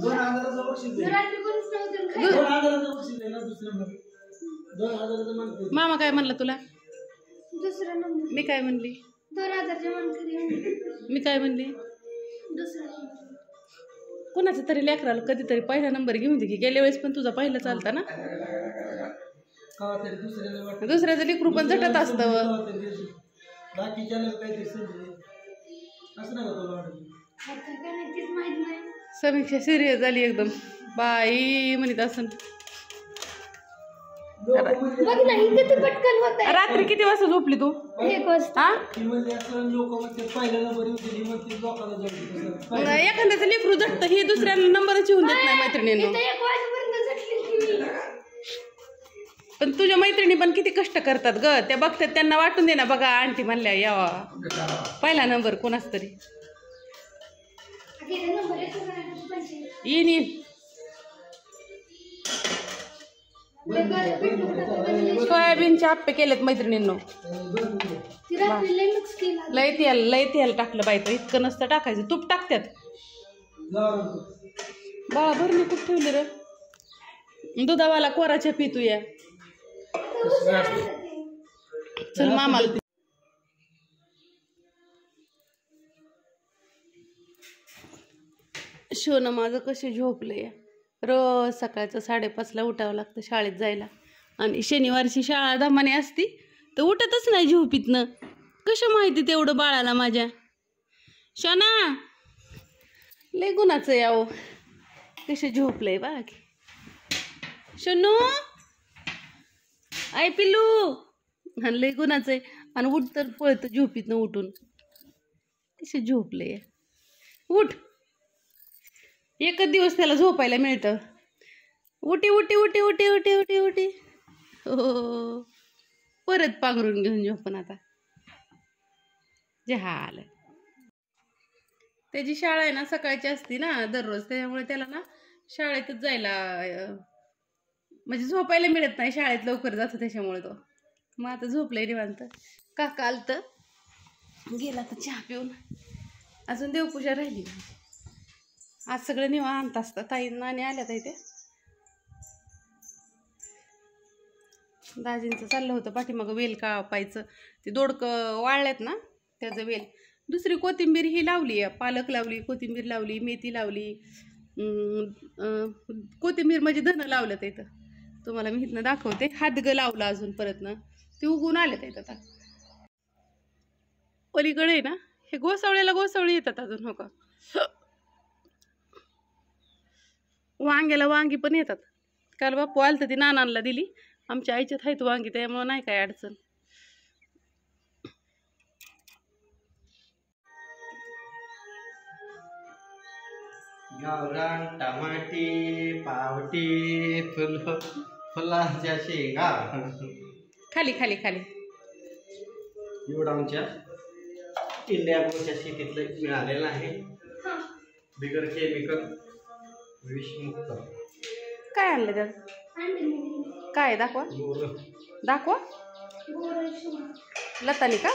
2000चं बक्षीस आहे. 2000चं बक्षीस आहे ना दुसऱ्या 2000चं मानकरी. मामा काय म्हणलं तुला? दुसरा नंबर. मी काय म्हणली? 2000चे मानकरी. मी काय म्हणली? दुसरा. कोणाचं तरी लेकराला कधीतरी पहिला नंबर घेऊन दे की. गेल्या वेळेस पण तुझा पहिला चालता ना. दुसऱ्याचं लेकरू पण झटत असतं. समीक्षा सिरियस झाली एकदम. बाई म्हणत असं रात्री किती वाजता झोपली तू? 1 वाजता. एखाद्याचं लेकरू झटतं हे दुसऱ्याला नंबरच येऊन देत नाही मैत्रिणींना. पण तुझ्या मैत्रिणी पण किती कष्ट करतात ग. त्या बघतात त्यांना वाटून दे ना. बघा आंटी म्हणल्या यावा पहिला नंबर कोणाच तरी येईन. सोयाबीनचे आप्पे केलेत मैत्रिणींनो. लय तेल टाकलं बाई. इतकं नसतं टाकायचं. तूप टाकतात. बाळा भरणी कुठं ठेवली रे? दुधावाला कोराच्या पितू या. चल मामाला. शोनं माझं कसे झोपले. रोज सकाळचं 5:30ला उठावं लागतं शाळेत जायला. आणि शनिवारची शाळा दमाने असती तर उठतच नाही झोपीतनं. कसं माहिती तेवढं बाळाला माझ्या. शोना लय गुणाचं यावं. कसे झोपलंय बा. शोनू आय पिल्लू. आणि लय गुणाचं आहे. आणि उठ तर पळतं झोपीतनं उठून. कसे झोपले. उठ. एकच दिवस त्याला झोपायला मिळतं. उठी उठी उठी उठी उठी उठी उठी. हो परत पांघरून घेऊन झोपून आता. जे हाल. त्याची शाळा आहे ना सकाळची असती ना दररोज. त्याच्यामुळे त्याला ना शाळेतच जायला म्हणजे झोपायला मिळत नाही. शाळेत लवकर जातो त्याच्यामुळे तो. मग आता झोपलंय निवांत. काका आलतं गेला तर चहा पिऊन. अजून देवपूजा राहिली. आज सगळं निवांत असतं. ताई नाणी आल्या ताई. ते दाजींचं चाललं होतं पाठीमागं वेल कापायचं. ते दोडकं वाळल्यात ना त्याचं वेल. दुसरी कोथिंबीर ही लावली आहे. पालक लावली, कोथिंबीर लावली, मेथी लावली. कोथिंबीर म्हणजे धनं लावलं तर इथं. तुम्हाला मी इथनं दाखवते. हातगं लावलं अजून परत ना. ते उगून आले तर आता. पलीकडे ना हे गोसावळी येतात अजून. हो का. वांग्याला वांगी पण येतात. काल बापू आलं तर ती नानांना दिली. आमच्या आईच्यात आहेत वांगी त्यामुळे नाही काय अडचण. गावरान टमाटे पावटे फुलांच्या शेंगा. खाली खाली खाली. एवढं आमच्या इंडियाच्या शेतीतलं मिळालेलं आहे. बिगर केमिकल विषमुक्त. काय आणलं त्यात? काय दाखवा दाखवा. लतानी का?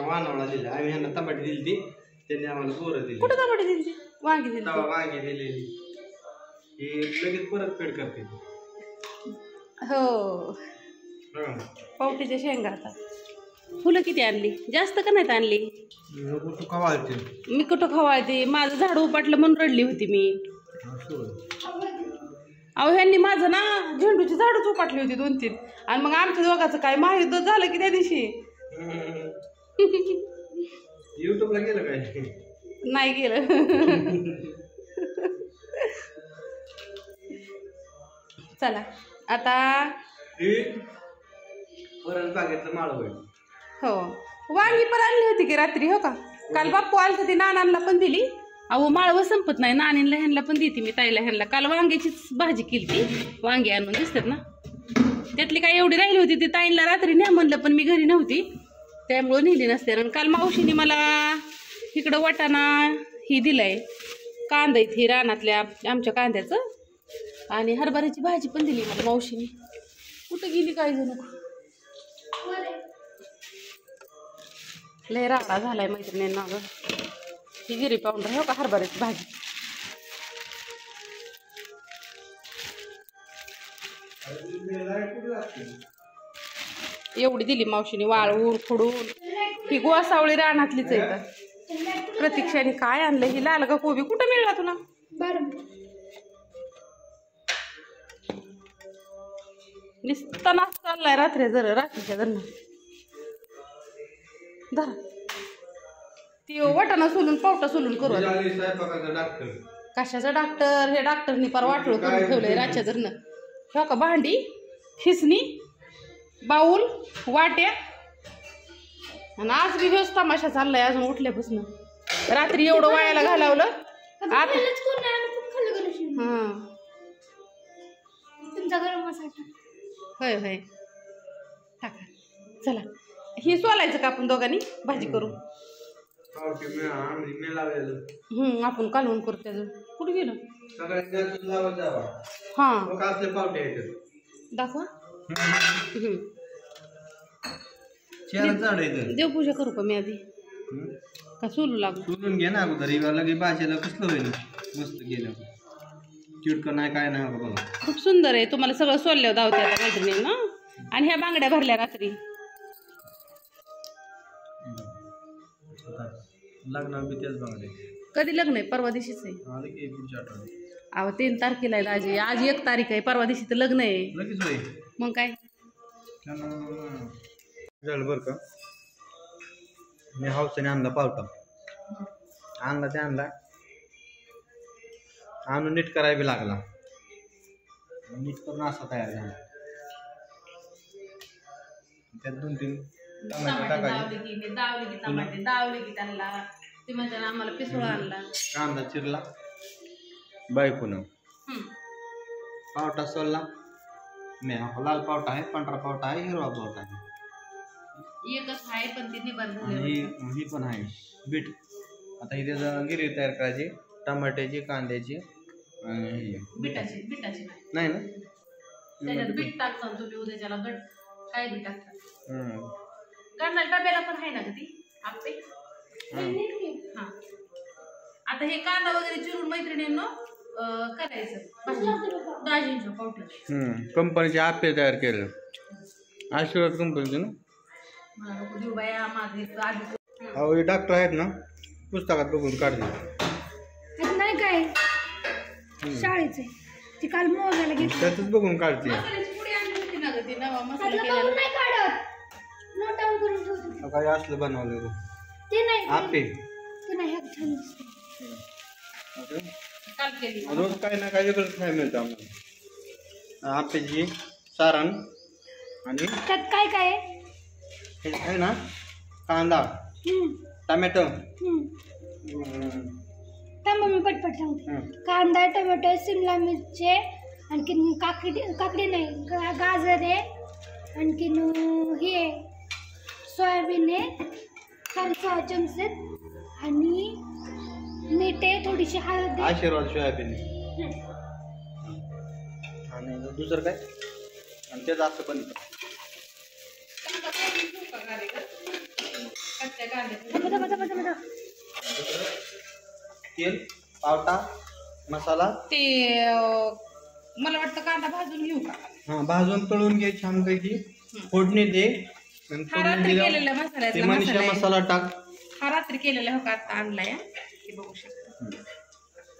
मानवळा दिला. आम्ही ह्यांना टमाटे दिली ती. त्यांनी आम्हाला बोरं दिली. कुठं टमाटे दिली? वांगी दिली. वांगी दिलेली. ही लगेच परतफेड करते. हो पावटीच्या शेंगा. आता फुलं किती आणली? जास्त का नाहीत आणली? मी कुठं खवाळते. माझं झाड उपाटलं म्हणून रडली होती मी. अहो ह्यांनी माझं ना झेंडूची झाडच उपाटली होती 2-3. आणि मग आमच्या दोघांचं काय महायुद्ध झालं की त्या दिवशी. युट्यूबला गेलं काय? नाही गेलं. चला आता परत बागेतलं माळ होईल. हो वांगी पण आणली होती की रात्री. हो का. काल बाप्पू आलं ती नानांना पण दिली. अहो माळवं संपत नाही. नानींला ह्यांना पण देते मी. ताईला ह्यांना. काल वांग्याचीच भाजी केली ती. वांगी आणून दिसतात ना त्यातली काय एवढी राहिली होती ती ताईंला रात्री न्या म्हणलं पण मी घरी नव्हती त्यामुळं नेली नसते. आणि काल मावशीने मला इकडं वाटाणा ही दिलंय. कांदा इथे रानातल्या आमच्या कांद्याचं. आणि हरभऱ्याची भाजी पण दिली मला मावशीने. कुठं गेली काय जणू. लय राडा झालाय मैत्रिणींना. ही गिरी पावडर हो का हरभऱ्याची भाजी. एवढी दिली मावशीने वाळवून खुडून. ही गोसावळी रानातलीच आहे तर. प्रतीक्षाने काय आणलं? ही लाल का कोबी कुठं मिळला तुला? बरं. नुसता नाच चाललाय रात्रीच्या दरम्यान. धरा ती वाटाणा सोलून पावटा सोलून करू आता. कशाचं डॉक्टर? हे डॉक्टरनी पार वाटोळ करून ठेवलंय रातच्या धरणं. हो का भांडी, खिसणी, बाऊल, वाट्या. आणि आज बी हेच तमाशा चाललाय अजून उठल्यापासून. रात्री एवढं वायाला घालावलं आता. हा तुमचा गरम मसाला. होय होय टाका. चला हे सोलायचं का आपण दोघांनी भाजी करू? आपण कालवून करू त्याचं. कुठे गेलं? हा दाखवा. देवपूजा करू का मी आधी का सोलू लागू? सोलून घे ना अगोदर. लगे भाजीला कसलं होईल मस्त गेलं. चिडकं नाही काय नाही बघा. खूप सुंदर आहे. तुम्हाला सगळं सोलल्यावर धावते आता मैत्रिणी ना. आणि ह्या बांगड्या भरल्या रात्री. लग्नात बी तेच बांगडे. कधी लग्न आहे? परवा दिवशीच आहे. आले की पुढच्या आठवड्यात. अहो 3 तारखेला आहे दाजी. आज 1 तारीख आहे. परवा दिवशी तर लग्न आहे. लगेच होईल. मग काय झालं बरं का. मी हाऊसने आणला पावटा. आणला आणून नीट करायला लागला. नीट करून असा तयार झाला. त्यात 2-3 टमाटे टाकायचे. दावली की त्यांना ते म्हणजे आम्हाला पिसोळा आणला. कांदा चिरला बायकोनं. पावटा सोलला. मी लाल पावटा आहे, पांढरा पावटा आहे, हिरवा पावटा आहे. एकच आहे पण ती निबार झाली. ही पण आहे बीट. आता ही त्याचं गिरवी तयार करायची. टमाट्याची, कांद्याची, बिटाची नाही ना. त्याच्यात बीट टाकता तुम्ही उद्याच्याला गट काय बी टाकता. गणना डब्याला पण आहे ना ती आपे. हा आता हे कांदा वगैरे चिरून मैत्रिणींनो करायचं दाजींच्या पावट्याची. कंपनीचे आपे तयार केलं. आशीर्वाद कंपनीचे ना. अहो हे डॉक्टर आहेत ना, पुस्तकात बघून काढते. नाही काय शाळेचे ती काल मोजायला घेतली. त्यातच बघून काढते. नाही काढत. नोट डाऊन करून ठेवतो. काय असलं बनवलं ते नाही आपे. ते नाही हे छान दिसते. रोज काही ना काही वेगळं खायला मिळतं आम्हाला. आपेची सारण आणि त्यात काय काय हे आहे ना, कांदा, टमॅटो. थांबा मी पटपट सांगते. कांदा, टोमॅटो, शिमला मिरची, आणखीन काकडी नाही गाजर आहे, आणखीन हे सोयाबीन आहे 6 चमचे आणि मीठ आहे, थोडीशी हळद आहे. आशीर्वाद सोयाबीन आणि दुसरं काय. आणि त्याचं असं पण तेल, पावटा, मसाला. ते मला वाटतं कांदा भाजून घेऊ का? हा भाजून तळून घे छानपैकी. फोडणी दे. हा रात्री केलेला मसाला मसाला टाक. हा रात्री केलेला हो का आता आणलाय. ते बघू शकता.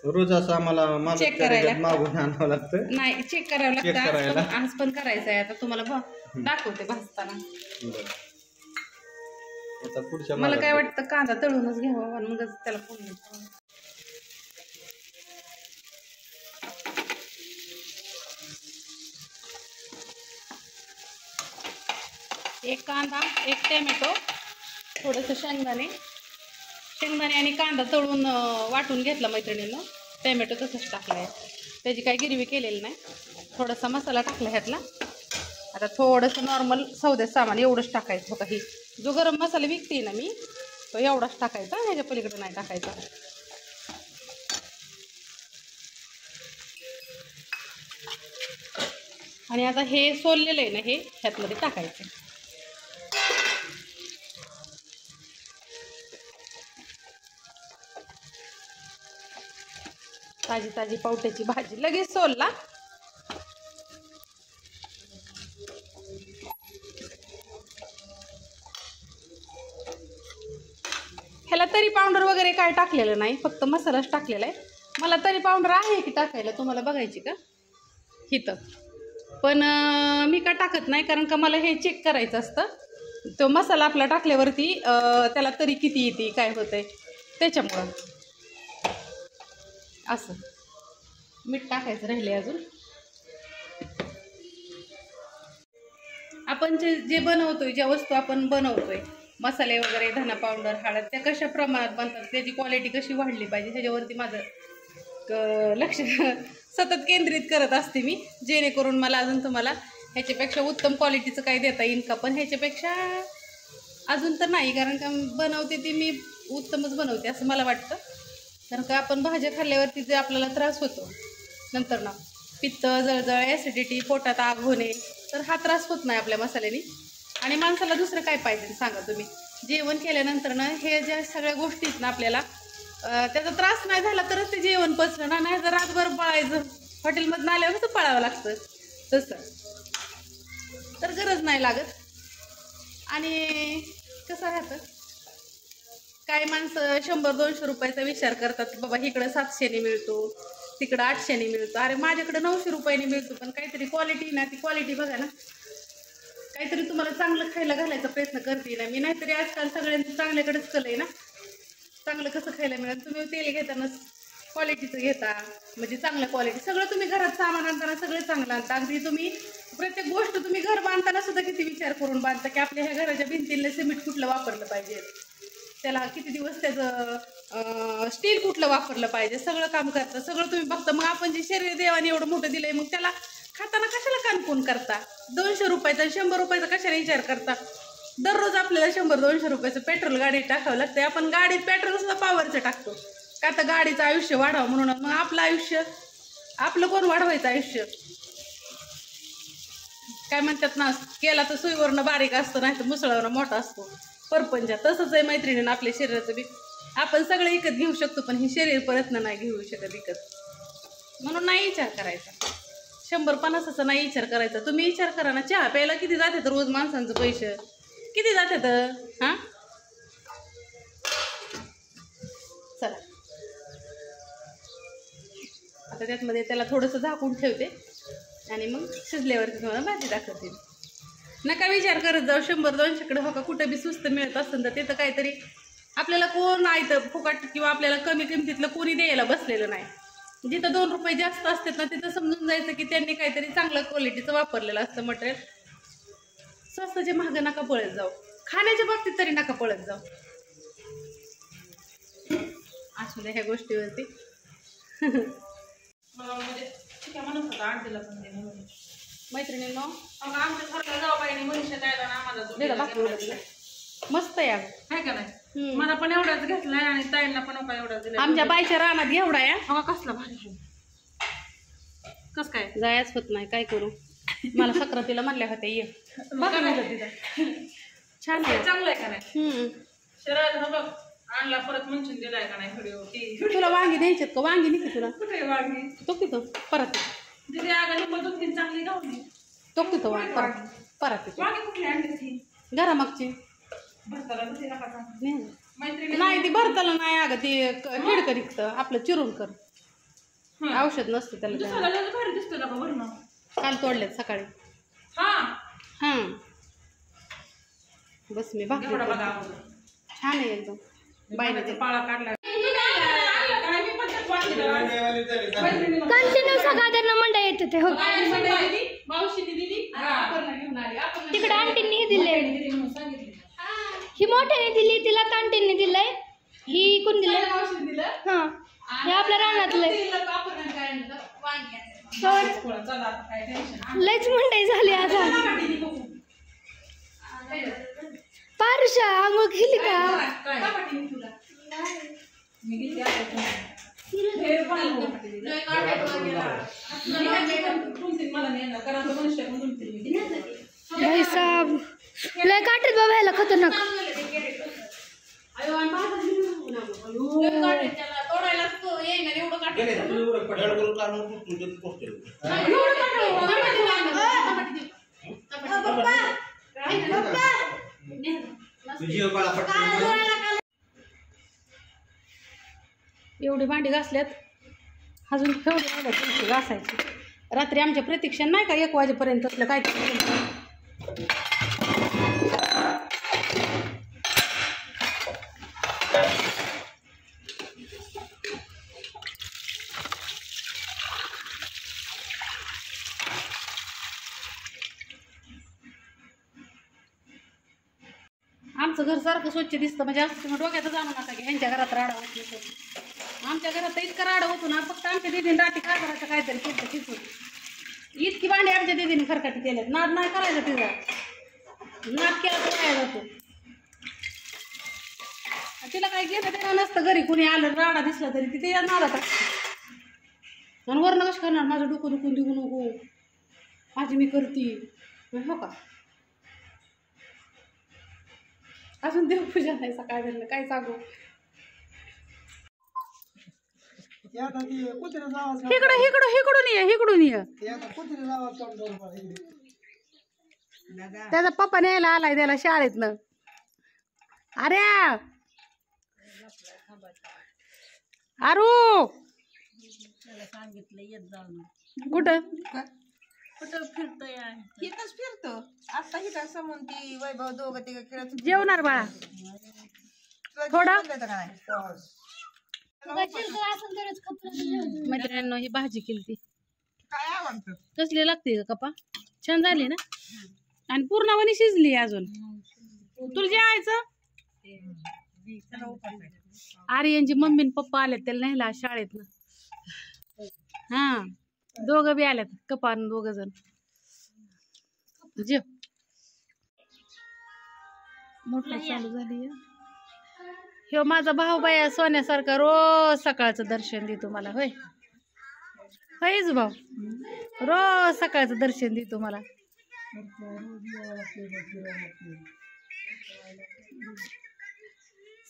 रोज असं आम्हाला चेक करायला मागून आणावं लागतं. नाही चेक करावं लागतं. आज पण करायचं आहे. आता तुम्हाला दाखवते भाजताना. आता पुढच्या मला काय वाटतं कांदा तळूनच घ्यावा आणि मगच त्याला फोडणी. एक कांदा, एक टोमॅटो, थोडंसं शेंगदाणे आणि कांदा तळून वाटून घेतला मैत्रिणीनं. टोमॅटो तसंच टाकलाय. त्याची काही गिरवी केलेली नाही. थोडासा मसाला टाकला ह्यातला. आता थोडंसं नॉर्मल सौद्याचं सामान एवढंच टाकायचं. बघा ही जो गरम मसाला विकते ना मी, तो एवढाच टाकायचा. ह्याच्या पलीकडे नाही टाकायचा. आणि आता हे सोललेलं आहे ना, हे ह्यातमध्ये टाकायचं. ताजी ताजी पावट्याची भाजी लगेच सोलला. पावडर वगैरे काय टाकलेलं नाही, फक्त मसालाच टाकलेला आहे. मला तरी पावडर आहे की टाकायला, तुम्हाला बघायची का इथं, पण मी का टाकत नाही, कारण का मला हे चेक करायचं असतं. तो मसाला आपला टाकल्यावरती त्याला तरी किती येते काय होतंय त्याच्यामुळं. असं मीठ टाकायचं राहिले अजून. आपण जे बनवतोय, ज्या वस्तू आपण बनवतोय, मसाले वगैरे, धना पावडर, हळद, त्या कशा प्रमाणात बनतात, त्याची क्वालिटी कशी वाढली पाहिजे ह्याच्यावरती माझं लक्ष सतत केंद्रित करत असते मी, जेणेकरून मला अजून तुम्हाला ह्याच्यापेक्षा उत्तम क्वालिटीचं काही देता येईल का. पण ह्याच्यापेक्षा अजून तर नाही, कारण का बनवते ती मी उत्तमच बनवते असं मला वाटतं. कारण का आपण भाज्या खाल्ल्यावरती जे आपल्याला त्रास होतो नंतर ना, पित्त, जळजळ, ॲसिडिटी, पोटात आग होणे, तर हा त्रास होत नाही आपल्या मसाल्याने. आणि माणसाला दुसरं काय पाहिजे सांगा तुम्ही. जेवण केल्यानंतर ना हे ज्या सगळ्या गोष्टीत ना आपल्याला त्याचा त्रास नाही झाला तरच ते जेवण पचलं ना, नाही तर रातभर पळायचं, हॉटेलमधून आल्यावर कसं पळावं लागतं तसं, तर गरज नाही लागत. आणि कसं राहतं, काही माणसं 100-200 रुपयाचा विचार करतात, बाबा इकडं 700ने मिळतो, तिकडं 800ने मिळतो. अरे माझ्याकडे 900 रुपयाने मिळतो, पण काहीतरी क्वालिटी ना, ती क्वालिटी बघा ना, काहीतरी तुम्हाला चांगलं खायला घालायचा प्रयत्न करते ना मी. नाहीतरी आजकाल सगळ्यांचं चांगल्याकडेच कल आहे ना, चांगलं कसं खायला मिळेल. तुम्ही तेल घेताना क्वालिटीचं घेता, म्हणजे चांगल्या क्वालिटी. सगळं तुम्ही घरात सामान आणताना सगळं चांगलं आणता. अगदी तुम्ही प्रत्येक गोष्ट तुम्ही घर बांधताना सुद्धा किती विचार करून बांधता की आपल्या ह्या घराच्या भिंतीला सिमेंट कुठलं वापरलं पाहिजे, त्याला किती दिवस त्याचं स्टील कुठलं वापरलं पाहिजे, सगळं काम करता, सगळं तुम्ही बघता. मग आपण जे शरीर देवाने एवढं मोठं दिलंय, मग त्याला खाताना कशाला कानपून करता. 200 रुपयाचा 100 रुपयाचा कशाला विचार करता. दररोज आपल्याला 100-200 रुपयाचं पेट्रोल गाडीत टाकावं लागतं. आपण गाडीत पेट्रोल सुद्धा पॉवरचं टाकतो का, तर गाडीचं आयुष्य वाढावं म्हणून. मग आपलं आयुष्य, आपलं कोण वाढवायचं आयुष्य. काय म्हणतात ना, केला तर सुईवरनं बारीक असतो, नाही तर मुसळावरनं मोठा असतो परपंच. तसंच आहे मैत्रिणीनं आपल्या शरीराचं बी. आपण सगळं विकत घेऊ शकतो, पण ही शरीर परत नाही घेऊ शकत विकत. म्हणून नाही विचार करायचा, 100-50 नाही विचार करायचा. तुम्ही विचार करा ना, चहा प्यायला किती जातात रोज माणसांचं पैसे, किती जातात हां. चला आता त्यातमध्ये त्याला थोडंसं झाकून ठेवते आणि मग शिजल्यावरती तुम्हाला भाजी दाखवते. नका विचार करत जाऊ 100-200कडे हो का, कुठं बी स्वस्त मिळत असेल तर तिथं काहीतरी आपल्याला कोण आहे तर फुकट किंवा आपल्याला कमी किमतीतलं कोणी द्यायला बसलेलं नाही. जिथं 2 रुपये जास्त असतात ना, तिथं समजून जायचं की त्यांनी काहीतरी चांगलं क्वालिटीचं वापरलेलं असतं मटेरियल. स्वस्तचे महाग नका पळत जाऊ, खाण्याच्या बाबतीत तरी नका पळत जाऊ. असू द्या ह्या गोष्टीवरती. मैत्रिणींनो, मस्त आहे का नाही. मला पण एवढाच घेतलाय आणि ताईंना पण एवढाच दिला. आमच्या बाईच्या रानात घेवडा या. हा कसला भारी, कस काय जायच होत नाही, काय करू. मला सक्रातीला म्हणल्या होत्या ये छान आहे, चांगलं आहे का नाही. शरीरात बघ आणला परत म्हणून दिलाय का नाही व्हिडिओ. तुला वांगी द्यायचे का, वांगी नाही तुला. कुठे वांगी तो कितो परत दिदी आगाने मधून तीन चांगली गावली. तो कितो वांग परत परत वांगी कुठली आणली ती घरामागची भरताला दिली नका सांग. मैत्रिणी नाही ती भरताला नाही अगं, ती किडकं निघतं आपलं चिरून कर, औषध नसतं त्याला. दुसऱ्याला लय भारी दिसतं ना का भरणं. काल तोडल्यात सकाळी. हा बस मी भाकरी एवढा करते. बघा अगोदर. छान आहे एकदम. बाईने ते पाळा काढला. कंटिन्यू सगळ्या त्यांना मंडळ येत होते. हो मावशीने दिली घेऊन आली. तिकडे आंटींनी दिले, ही मोठ्याने दिली, तिला तांटींनी दिलंय, ही कोण दिलंय. मावशीने दिलं. हा हे आपल्या रानातलंय. लयच मंडई झाली आता. पारुषा आंघोळ केली का. भाई साहब लय काटत बाबा ह्याला खतरनाक. एवढी भांडी घासल्यात, अजून एवढी भांडी घासायची. रात्री आमच्या प्रतीक्षा नाही का 1 वाजेपर्यंत असलं काय आमचं घर सारखं स्वच्छ दिसतं. म्हणजे असं तुम्ही डोक्यात जाणू नका की ह्यांच्या घरात राडा होत नाही. आमच्या घरात तर इतका राडा होतो ना, फक्त आमच्या दीदीने रात्री काय करायचं काहीतरी केलं खिचून. इतकी भांडी आमच्या दीदीने खरकाटी केल्यात. नाद नाही करायचं तिचा, नाद केला तर काय जातो. तिला काही घेणं देणं नसतं. घरी कुणी आलं राडा दिसला तरी तिथे या नादात आणि वरनं कसं करणार, माझं डोकं दुखून देऊ नको, माझी मी करते. हो का, अजून देवपूजा नाही सकाळ झालं काय सांगू. इकडून ये. त्याचा पप्पा न्यायला आलाय त्याला शाळेतनं. अरे आरू सांगितलं येत जाऊन. कुठं फिरतोय? हिथंच फिरतो आता. हिथं समोर ती वैभव दोघं तिघं खेळत जेवणार बाळा थोडा. मैत्रिणींनो ही भाजी केली. काय आवडतं? कसली लागते का कपा? छान झाली ना, आणि पूर्णपणे शिजली अजून. तुला जे आयचं आर्यनची मम्मी आणि पप्पा आलेत त्याला न्यायला शाळेतनं. हा दोघं बी आल्यात, कपा आणि 2 जण. जेव मोटर चालू झाली. ह्यो माझा भाऊ बाया सोन्यासारखा रोज सकाळचं दर्शन देतो मला. होय होयच भाऊ, रोज सकाळचं दर्शन देतो मला.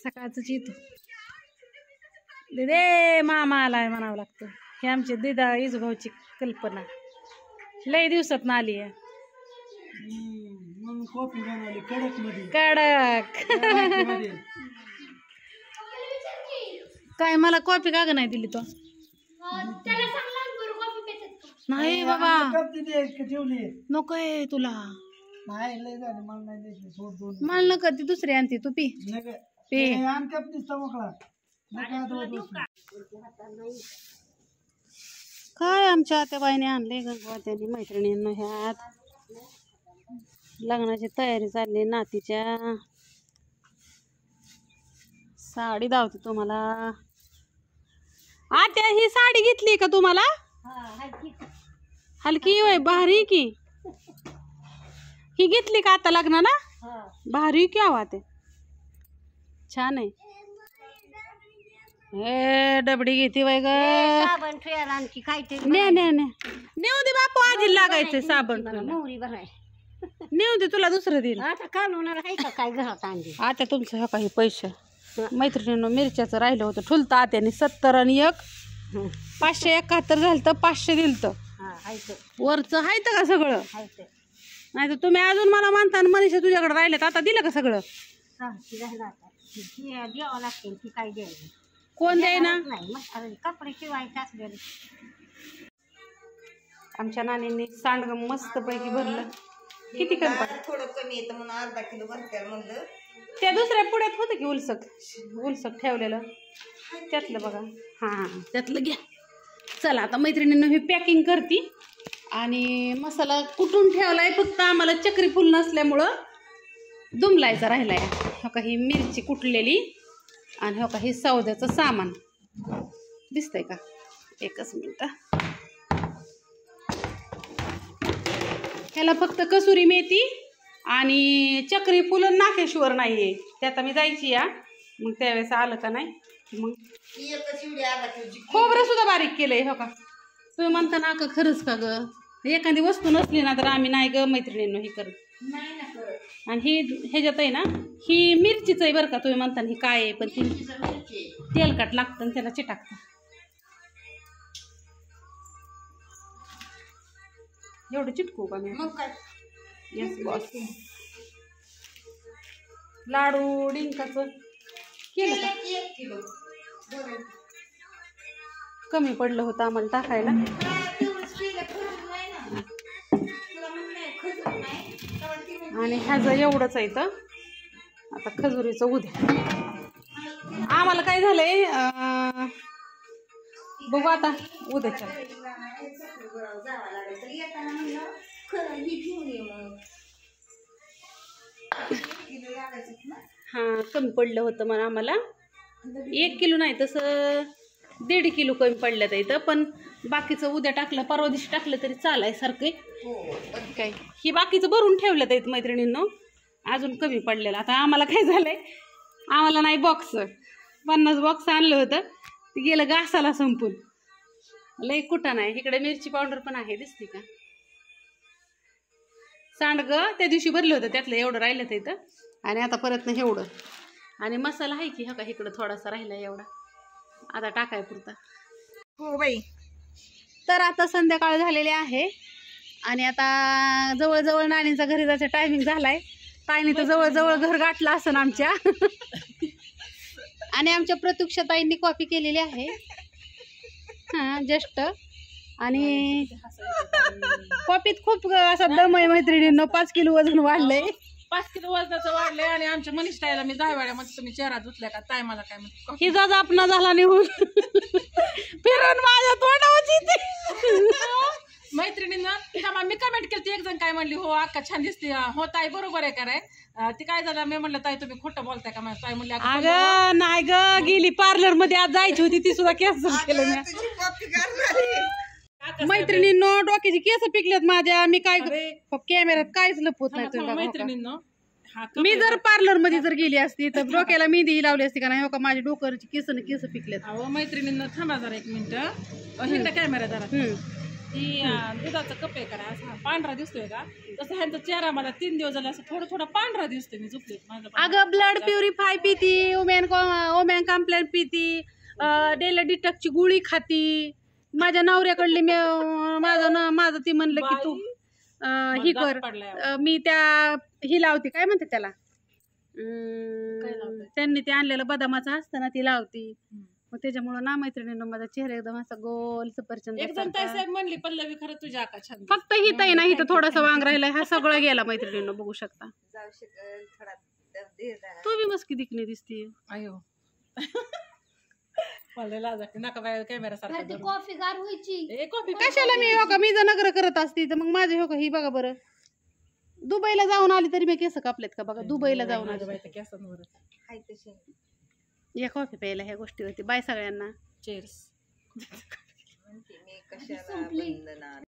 सकाळचंच येतो. दिदे मामा आलाय म्हणावं लागतं. हे आमचे दिदा इजूभाऊची कल्पना लय दिवसात ना आली आहे. कडक काय मला कॉफी का ग नाही दिली तो? नाही बाबा नको आहे तुला. मला नका ती दुसरी आणते तू पी पी. काय आमच्या आत्याबाईने आणले गंगवात्याने मैत्रिणींना ह्यात. लग्नाची तयारी चालली नातीच्या. साडी दावते तुम्हाला. आत्या ही साडी घेतली का तुम्हाला? हलकी होय, भारी की. ही घेतली का आता लग्न ना? भारी की आवाज आहे, छान आहे. हे डबडी घेते वय ग. नेऊ दे बापू, आधी लागायचंय साबण. नेऊ दे तुला दुसरं देईल आता. तुमचं काही पैसे मैत्रिणीनं मिरच्याचं राहिलं होतं ठुलतं आत्याने 70 आणि 1 571 झालं तर 500 दिलं तर वरचं आहे का सगळं? नाही तर तुम्ही अजून मला म्हणता मनीषा तुझ्याकडे राहिलेत, आता दिलं का सगळं? कोण द्यायना? कपडे शिवायचे असलेले. आमच्या नानींनी सांडग मस्त पैकी भरलं. किती कमी? थोडं कमी येतं म्हणून अर्धा किलो भरत्या म्हणलं. त्या दुसऱ्या पुढ्यात होतं की उलसक ठेवलेलं त्यातलं बघा. हा त्यातलं घ्या. चला आता मैत्रिणींना ही पॅकिंग करते. आणि मसाला कुठून ठेवलाय, फक्त आम्हाला चक्री फुल नसल्यामुळं दुमलायचा राहिलाय. हो का ही मिरची कुटलेली आणि हो का हे सौद्याचं सामान दिसतंय का? एकच मिनिट. ह्याला फक्त कसुरी मेथी आणि चक्री फुलं नाकेश्वर नाहीये. ते आता मी जायची या मग त्यावेळेस आलं का नाही मग. खोबरं सुद्धा बारीक केलंय हो का. तुम्ही म्हणता ना का खरंच का ग? एखादी वस्तू नसली ना तर आम्ही नाही ग मैत्रिणींनो ही करत. आणि ही ह्याच्यात आहे ना ही मिरचीच आहे बरं का. तुम्ही म्हणता ही काय आहे पण ती तेलकट लागतं आणि त्याला चिटाकतं. एवढं चिटकू का मी? मग काय? Yes boss. लाडू डिंकाचं केलं का? 1 किलो कमी पडलं होतं आम्हाला टाकायला. आणि ह्याचं एवढंच आहे इथं. आता खजुरीचं उद्या आम्हाला काय झालंय बघू आता उद्याच्या. हा कमी पडलं होतं मला आम्हाला 1 किलो नाही तसं 1.5 किलो कमी पडलं इथं. पण बाकीचं उद्या टाकलं परवा दिवशी टाकलं तरी चालाय सारखं काय. ही बाकीचं भरून ठेवलं तर मैत्रिणींनो अजून कमी पडलेलं. आता आम्हाला काय झालंय आम्हाला नाही बॉक्स 50 बॉक्स आणलं होतं ते गेलं घासाला संपून. लय कुठं नाही. इकडे मिरची पावडर पण आहे दिसते का. सांडगं त्या दिवशी भरलं होतं त्यातलं एवढं राहिलं तर इथं. आणि आता परत नाही एवढं. आणि मसाला आहे की हा का इकडं थोडासा राहिला एवढा आता टाकाय पुरता. हो बाई. तर आता संध्याकाळ झालेली आहे आणि आता जवळजवळ नानींचा घरी जायचा टायमिंग झालाय. ताईने तर जवळजवळ घर गाठलं असं आमच्या. आणि आमच्या प्रतीक्षा ताईंनी कॉफी केलेली आहे हा जस्ट. आणि कॉफीत खूप असा दम आहे मैत्रिणींनो. 5 किलो वजन वाढलंय. 5 किलो वजनाचं वाढलंय. आणि आमच्या मनीष ताईला मी 10 वेळा म्हणजे तुम्ही चेहरा धुतल्या का ताई मला काय म्हणते ही जाज आपणा झाला निघून फिरून माझ्या तोंडावरची मैत्रिणींना मी कमेंट केली. एक जण काय म्हणली हो अक्का छान दिसते. हो ताई बरोबर आहे काय. ती काय झालं मी म्हणलं ताई तुम्ही खोटं बोलताय का. ताई म्हणली अगं नाही ग गेली पार्लर मध्ये आज जायची होती ती सुद्धा कॅन्सल केलं मी. मैत्रिणींनो डोक्याची केस पिकलेत माझ्या. मी काय कॅमेऱ्यात काहीच लपवत नाही. मैत्रिणींनो मी जर पार्लर मध्ये जर गेली असती तर डोक्याला मेहंदी लावली असती का नाही. हो का माझ्या डोक्याची केस पिकलेत. अहो मैत्रिणींना थांबा जरा 1 मिनिट. हिंदा कॅमेरा जरा. ती दुधाचा कप आहे का असा पांढरा दिसतोय का तसं ह्यांचा चेहरा मला 3 दिवस झाला असं थोडं थोडं पांढरा दिसतोय. मी झोपले माझं. अगं ब्लड प्युरिफाय पिती ओमॅन कॉम्प्लेन पिती डेली डिटॉक्सची गोळी खाती. माझ्या नवऱ्याकडली मी माझं ती म्हणलं की तू ही कर. मी त्या ही लावते काय म्हणते त्याला त्यांनी ते आणलेलं बदामाचं असतं ना ती लावती. मग त्याच्यामुळं ना मैत्रिणींना माझा चेहरा एकदम असा गोल सफरचंद. एक जण ताई साहेब म्हणली पल्लवी खरं तुझ्या आका छान. फक्त ही ताई नाही तर थोडासा वांग राहिलाय. हा सगळं गेला मैत्रिणींना बघू शकता. तू बी मस्की दिखणी दिसतीये. अयो नका बाय कॅमेरा सारखा. कॉफी गार व्हायची. कॉफी कशाला मी हो का मी जर नगर करत असती तर मग माझे हो का ही बघा बरं दुबईला जाऊन आली तरी मी केस कापलेत का बघा. दुबईला जाऊन आली या कॉफी प्यायला ह्या गोष्टीवरती. बाय सगळ्यांना. चेअर्स. संपली.